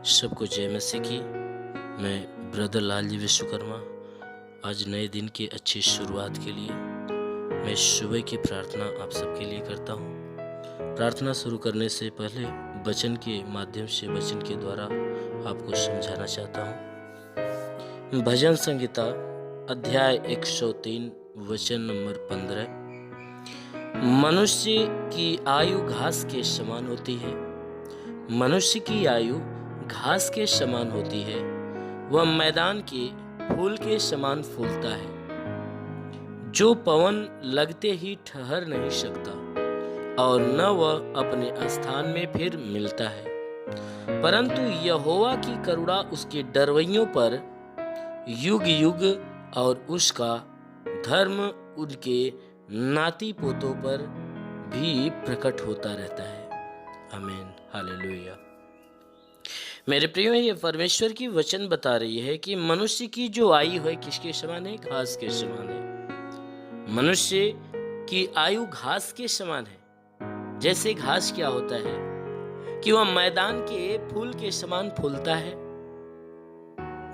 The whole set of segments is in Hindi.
सबको जय मसीह की। मैं ब्रदर लालजी विश्वकर्मा आज नए दिन की अच्छी शुरुआत के लिए मैं सुबह की प्रार्थना आप सबके लिए करता हूँ। प्रार्थना शुरू करने से पहले वचन के माध्यम से वचन के द्वारा आपको समझाना चाहता हूँ। भजन संहिता अध्याय 103 वचन नंबर 15। मनुष्य की आयु घास के समान होती है। मनुष्य की आयु घास के समान होती है, वह मैदान के फूल के समान फूलता है, जो पवन लगते ही ठहर नहीं सकता और न वह अपने स्थान में फिर मिलता है। परंतु यहोवा की करुणा उसके डरवैयों पर युग युग और उसका धर्म उनके नाती पोतों पर भी प्रकट होता रहता है। आमीन, हालेलुया। मेरे प्रियो, ये परमेश्वर की वचन बता रही है कि मनुष्य की जो आयु है किसके समान है? घास के समान है। मनुष्य की आयु घास के समान है। जैसे घास क्या होता है कि वह मैदान के फूल के समान फूलता है।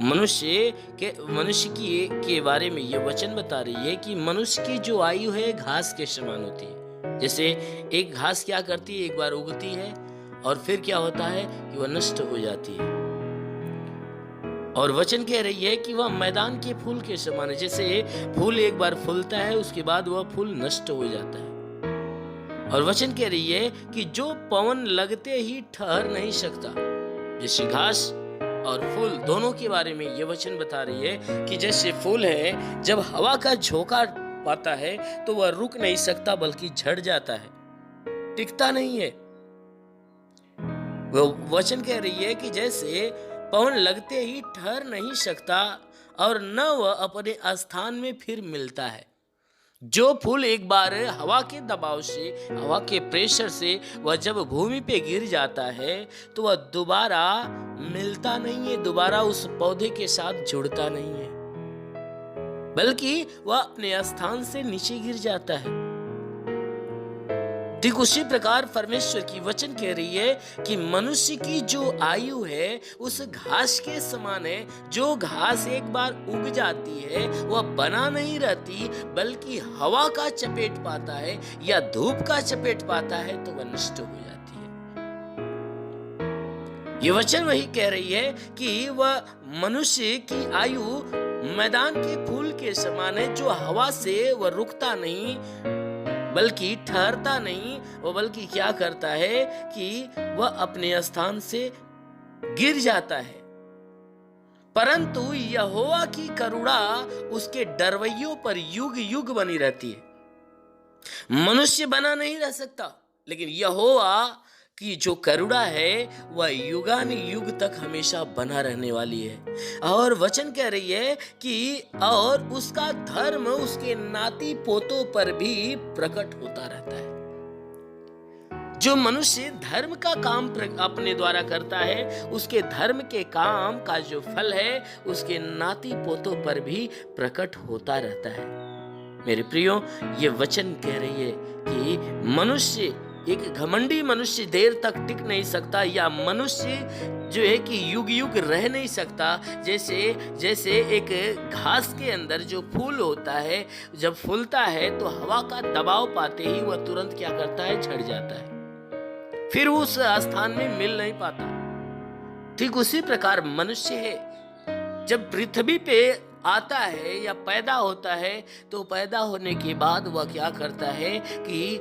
मनुष्य के बारे में यह वचन बता रही है कि मनुष्य की जो आयु है घास के समान होती है। जैसे एक घास क्या करती है, एक बार उगती है और फिर क्या होता है कि वह नष्ट हो जाती है। और वचन कह रही है कि वह मैदान के फूल के समान है। जैसे फूल एक बार फूलता है, उसके बाद वह फूल नष्ट हो जाता है। और वचन कह रही है कि जो पवन लगते ही ठहर नहीं सकता। जैसे घास और फूल दोनों के बारे में यह वचन बता रही है कि जैसे फूल है, जब हवा का झोंका पाता है तो वह रुक नहीं सकता बल्कि झड़ जाता है, टिकता नहीं है। वो वचन कह रही है कि जैसे पवन लगते ही ठहर नहीं सकता और न वह अपने स्थान में फिर मिलता है। जो फूल एक बार हवा के दबाव से, हवा के प्रेशर से वह जब भूमि पे गिर जाता है तो वह दोबारा मिलता नहीं है, दोबारा उस पौधे के साथ जुड़ता नहीं है, बल्कि वह अपने स्थान से नीचे गिर जाता है। ठीक उसी प्रकार परमेश्वर की वचन कह रही है कि मनुष्य की जो आयु है उस घास के समान है। जो घास एक बार उग जाती है वह बना नहीं रहती, बल्कि हवा का चपेट पाता है या धूप का चपेट पाता है तो वह नष्ट हो जाती है। ये वचन वही कह रही है कि वह मनुष्य की आयु मैदान के फूल के समान है, जो हवा से वह रुकता नहीं बल्कि ठहरता नहीं, वो बल्कि क्या करता है कि वह अपने स्थान से गिर जाता है। परंतु यहोवा की करुणा उसके डरवैयों पर युग युग बनी रहती है। मनुष्य बना नहीं रह सकता, लेकिन यहोवा की जो करुणा है वह युगान युग तक हमेशा बना रहने वाली है। और वचन कह रही है कि और उसका धर्म उसके नाती पोतों पर भी प्रकट होता रहता है। जो मनुष्य धर्म का काम अपने द्वारा करता है, उसके धर्म के काम का जो फल है उसके नाती पोतों पर भी प्रकट होता रहता है। मेरे प्रियो, ये वचन कह रही है कि मनुष्य, एक घमंडी मनुष्य देर तक टिक नहीं सकता, या मनुष्य जो है कि युग युग रह नहीं सकता। जैसे एक घास के अंदर जो फूल होता है, जब फूलता है तो हवा का दबाव पाते ही वह तुरंत क्या करता है, झड़ जाता है, फिर उस स्थान में मिल नहीं पाता। ठीक उसी प्रकार मनुष्य है, जब पृथ्वी पे आता है या पैदा होता है तो पैदा होने के बाद वह क्या करता है कि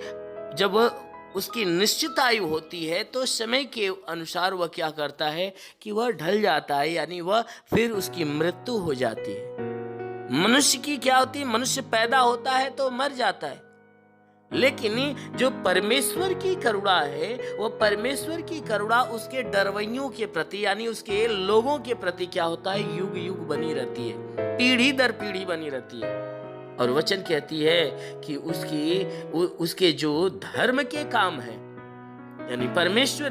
जब उसकी निश्चित आयु होती है तो समय के अनुसार वह क्या करता है कि वह ढल जाता है, यानी वह फिर उसकी मृत्यु हो जाती है। मनुष्य की क्या होती है, मनुष्य पैदा होता है तो मर जाता है, लेकिन जो परमेश्वर की करुणा है वह परमेश्वर की करुणा उसके डरवैयों के प्रति, यानी उसके लोगों के प्रति क्या होता है, युग युग बनी रहती है, पीढ़ी दर पीढ़ी बनी रहती है। और वचन कहती है कि उसके जो धर्म के काम है, यानी परमेश्वर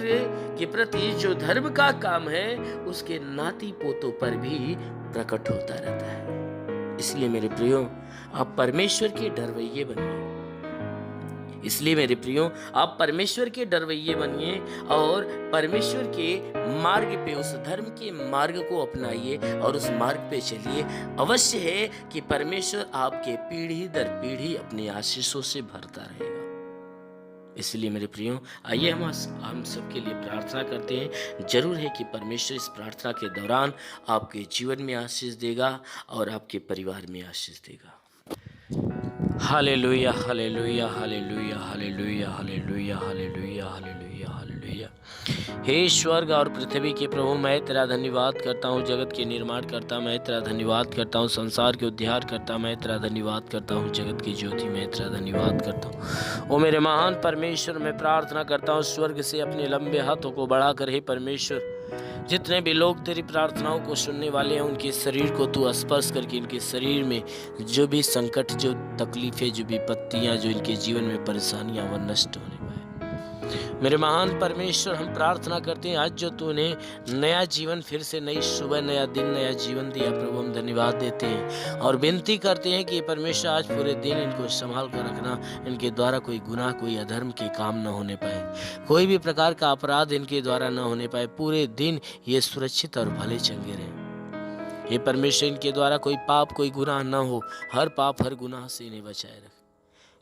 के प्रति जो धर्म का काम है, उसके नाती पोतों पर भी प्रकट होता रहता है। इसलिए मेरे प्रियो, आप परमेश्वर के डरवैये बनिए। इसलिए मेरे प्रियो, आप परमेश्वर के डरवैये बनिए और परमेश्वर के मार्ग पे, उस धर्म के मार्ग को अपनाइए और उस मार्ग पे चलिए। अवश्य है कि परमेश्वर आपके पीढ़ी दर पीढ़ी अपनी आशीषों से भरता रहेगा। इसलिए मेरे प्रियो, आइए हम सबके लिए प्रार्थना करते हैं। जरूर है कि परमेश्वर इस प्रार्थना के दौरान आपके जीवन में आशीष देगा और आपके परिवार में आशीष देगा। Hallelujah, hallelujah, hallelujah, hallelujah, hallelujah, hallelujah, hallelujah, hallelujah. हे स्वर्ग और पृथ्वी के प्रभु, मैं तेरा धन्यवाद करता हूँ। जगत के निर्माण करता मैं तेरा धन्यवाद करता हूँ। संसार के उद्धार करता मैं तेरा धन्यवाद करता हूँ। जगत की ज्योति मैं तेरा धन्यवाद करता हूँ। ओ मेरे महान परमेश्वर, मैं प्रार्थना करता हूँ स्वर्ग से अपने लंबे हाथों को बढ़ाकर, हे परमेश्वर, जितने भी लोग तेरी प्रार्थनाओं को सुनने वाले हैं, उनके शरीर को तू स्पर्श करके इनके शरीर में जो भी संकट, जो तकलीफें, जो विपत्तियां, जो इनके जीवन में परेशानियां, वह नष्ट होने पाए। मेरे महान परमेश्वर, हम प्रार्थना करते हैं आज जो तूने नया जीवन, फिर से नई सुबह, नया दिन, नया जीवन दिया प्रभु, हम धन्यवाद देते हैं और विनती करते हैं कि परमेश्वर आज पूरे दिन इनको संभाल कर रखना। इनके द्वारा कोई गुनाह, कोई अधर्म के काम न होने पाए, कोई भी प्रकार का अपराध इनके द्वारा न होने पाए। पूरे दिन ये सुरक्षित और भले चंगे रहें। ये परमेश्वर, इनके द्वारा कोई पाप, कोई गुनाह न हो। हर पाप, हर गुनाह से इन्हें बचाए रख।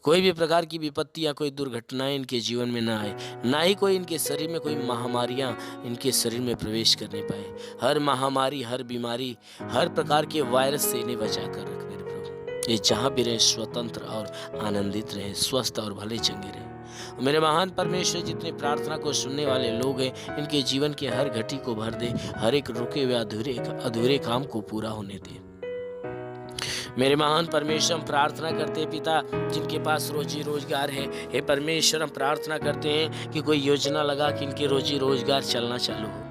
कोई भी प्रकार की विपत्तियां, कोई दुर्घटनाएं इनके जीवन में ना आए, ना ही कोई इनके शरीर में कोई महामारियां इनके शरीर में प्रवेश करने पाए। हर महामारी, हर बीमारी, हर प्रकार के वायरस से इन्हें बचा कर रख मेरे प्रभु। ये जहाँ भी रहे स्वतंत्र और आनंदित रहे, स्वस्थ और भले चंगे रहे। मेरे महान परमेश्वर, जितने प्रार्थना को सुनने वाले लोग हैं, इनके जीवन के हर घटी को भर दे, हर एक रुके हुए अधूरे काम को पूरा होने दे। मेरे महान परमेश्वर, हम प्रार्थना करते हैं पिता, जिनके पास रोजी रोजगार है, हे परमेश्वर, हम प्रार्थना करते हैं कि कोई योजना लगा कि इनके रोजी रोजगार चलना चालू हो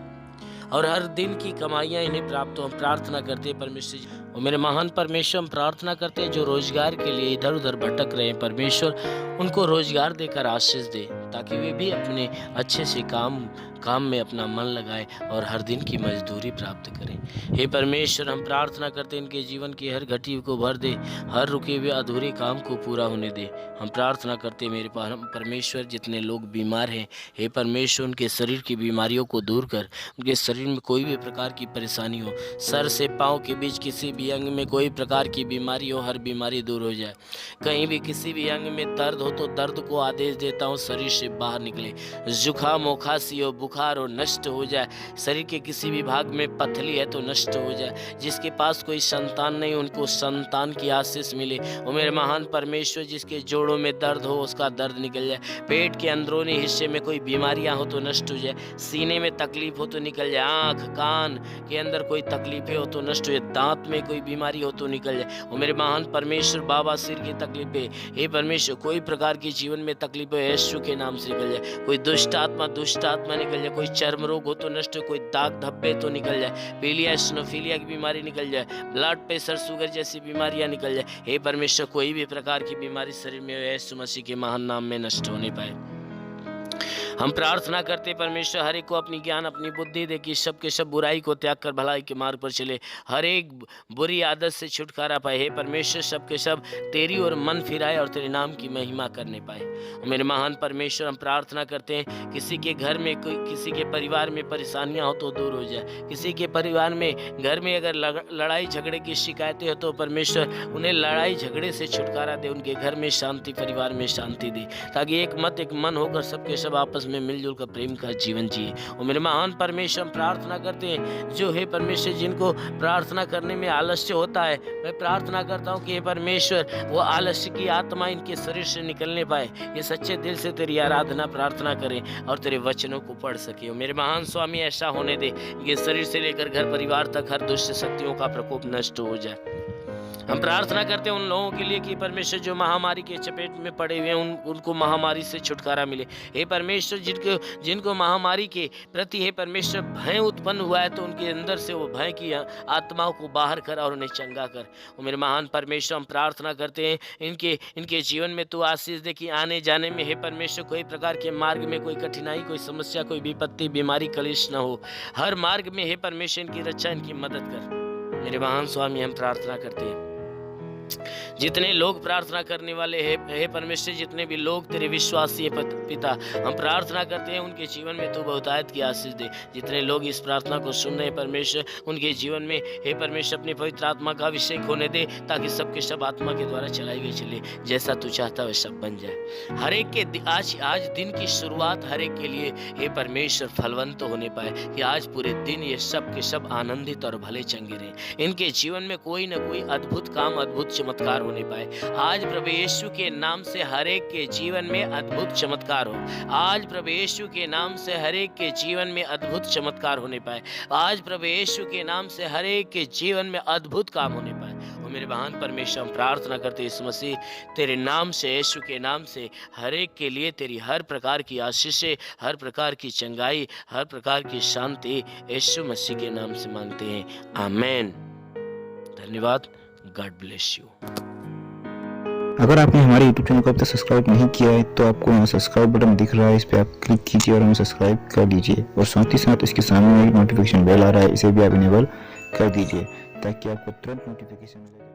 और हर दिन की कमाइयां इन्हें प्राप्त हो। हम प्रार्थना करते हैं परमेश्वर जी, और मेरे महान परमेश्वर, हम प्रार्थना करते हैं जो रोजगार के लिए इधर उधर भटक रहे हैं, परमेश्वर उनको रोजगार देकर आशीष दे, ताकि वे भी अपने अच्छे से काम में अपना मन लगाए और हर दिन की मजदूरी प्राप्त करें। हे परमेश्वर, हम प्रार्थना करते हैं इनके जीवन की हर घटी को भर दे, हर रुके हुए अधूरे काम को पूरा होने दे। हम प्रार्थना करते हैं मेरे परमेश्वर, जितने लोग बीमार हैं, हे परमेश्वर, उनके शरीर की बीमारियों को दूर कर। उनके शरीर में कोई भी प्रकार की परेशानी हो, सर से पाँव के बीच किसी भी अंग में कोई प्रकार की बीमारी हो, हर बीमारी दूर हो जाए। कहीं भी किसी भी अंग में दर्द हो तो दर्द को आदेश देता हूँ, शरीर से बाहर निकले। जुकाम हो, खांसी हो, बुखार हो, नष्ट हो जाए। शरीर के किसी भी भाग में पथली है तो नष्ट हो जाए। जिसके पास कोई संतान नहीं, उनको संतान की आशीष मिले। और मेरे महान परमेश्वर, जिसके जोड़ों में दर्द हो उसका दर्द निकल जाए। पेट के अंदरूनी हिस्से में कोई बीमारियां हो तो नष्ट हो जाए। सीने में तकलीफ हो तो निकल जाए। आँख, कान के अंदर कोई तकलीफें हो तो नष्ट हो जाए। दांत में कोई बीमारी हो तो निकल जाए। और मेरे महान परमेश्वर बाबा, सिर की तकलीफें, हे परमेश्वर, कोई प्रकार की जीवन में तकलीफें यीशु के नाम से निकल जाए। कोई दुष्ट आत्मा निकल जाए। कोई चर्म रोग हो तो नष्ट हो। कोई दाग धब्बे तो निकल जाए। पीलिया, एसिनोफिलिया की बीमारी निकल जाए। ब्लड प्रेशर, शुगर जैसी बीमारियां निकल जाए। हे परमेश्वर, कोई भी प्रकार की बीमारी शरीर में यीशु मसीह के महान नाम में नष्ट होने पाए। हम प्रार्थना करते परमेश्वर, हर एक को अपनी ज्ञान, अपनी बुद्धि दे कि सब के सब बुराई को त्याग कर भलाई के मार्ग पर चले, हर एक बुरी आदत से छुटकारा पाए। हे परमेश्वर, सब के सब तेरी ओर मन फिराए और तेरे नाम की महिमा करने पाए। और मेरे महान परमेश्वर, हम प्रार्थना करते हैं किसी के घर में, कोई किसी के परिवार में परेशानियां हो तो दूर हो जाए। किसी के परिवार में, घर में अगर लड़ाई झगड़े की शिकायतें हो तो परमेश्वर उन्हें लड़ाई झगड़े से छुटकारा दे। उनके घर में शांति, परिवार में शांति दे, ताकि एक मत एक मन होकर सबके सब आपस में मिलजुल कर प्रेम का जीवन जिए। और मेरे महान परमेश्वर, हम प्रार्थना करते हैं जो हे परमेश्वर, जिनको प्रार्थना करने में आलस्य होता है, मैं प्रार्थना करता हूँ कि हे परमेश्वर, वो आलस्य की आत्मा इनके शरीर से निकलने पाए। ये सच्चे दिल से तेरी आराधना प्रार्थना करें और तेरे वचनों को पढ़ सके। और मेरे महान स्वामी, ऐसा होने दे कि शरीर से लेकर घर परिवार तक हर दुष्ट शक्तियों का प्रकोप नष्ट हो जाए। हम प्रार्थना करते हैं उन लोगों के लिए कि परमेश्वर जो महामारी के चपेट में पड़े हुए हैं, उनको महामारी से छुटकारा मिले। हे परमेश्वर, जिनको महामारी के प्रति हे परमेश्वर भय उत्पन्न हुआ है, तो उनके अंदर से वो भय की आत्माओं को बाहर कर और उन्हें चंगा कर। और मेरे महान परमेश्वर, हम प्रार्थना करते हैं इनके जीवन में तू आशीष दे कि आने जाने में हे परमेश्वर कोई प्रकार के मार्ग में कोई कठिनाई, कोई समस्या, कोई विपत्ति, बीमारी, कलेश न हो। हर मार्ग में हे परमेश्वर इनकी रक्षा, इनकी मदद कर। मेरे महान स्वामी, हम प्रार्थना करते हैं जितने लोग प्रार्थना करने वाले हैं, हे परमेश्वर, जितने भी लोग तेरे विश्वासी हैं पिता, हम प्रार्थना करते हैं उनके जीवन में तू बहुतायत की आशीष दे। जितने लोग इस प्रार्थना को सुन रहे हैं परमेश्वर, उनके जीवन में हे परमेश्वर अपनी पवित्र आत्मा का अभिषेक होने दे, ताकि सबके सब आत्मा के द्वारा चलाई हुई चले, जैसा तू चाहता है सब बन जाए। हर एक के आज दिन की शुरुआत हर एक के लिए हे परमेश्वर फलवंत होने पाए, कि आज पूरे दिन ये सब के सब आनंदित और भले चंगे रहे। इनके जीवन में कोई ना कोई अद्भुत काम, अद्भुत चमत्कार होने पाए। आज प्रभु यीशु के नाम से हर एक के जीवन में अद्भुत चमत्कार हो। आज प्रभु यीशु के नाम से हर एक के जीवन में अद्भुत चमत्कार होने पाए। आज प्रभु यीशु के नाम से हर एक के जीवन में अद्भुत काम होने पाए। और मेरे महान परमेश्वर, हम प्रार्थना करते इस मसीह तेरे नाम से, यीशु के नाम से हर एक के लिए तेरी हर प्रकार की आशीषें, हर प्रकार की चंगाई, हर प्रकार की शांति यीशु मसीह के नाम से मांगते हैं। आमेन। धन्यवाद। God bless you. अगर आपने हमारे YouTube चैनल को अब तक सब्सक्राइब नहीं किया है तो आपको यहाँ सब्सक्राइब बटन दिख रहा है, इस पर आप क्लिक कीजिए और हमें सब्सक्राइब कर दीजिए। और साथ ही साथ इसके सामने एक नोटिफिकेशन बेल आ रहा है, इसे भी आप इनेबल कर दीजिए, ताकि आपको तुरंत नोटिफिकेशन मिले।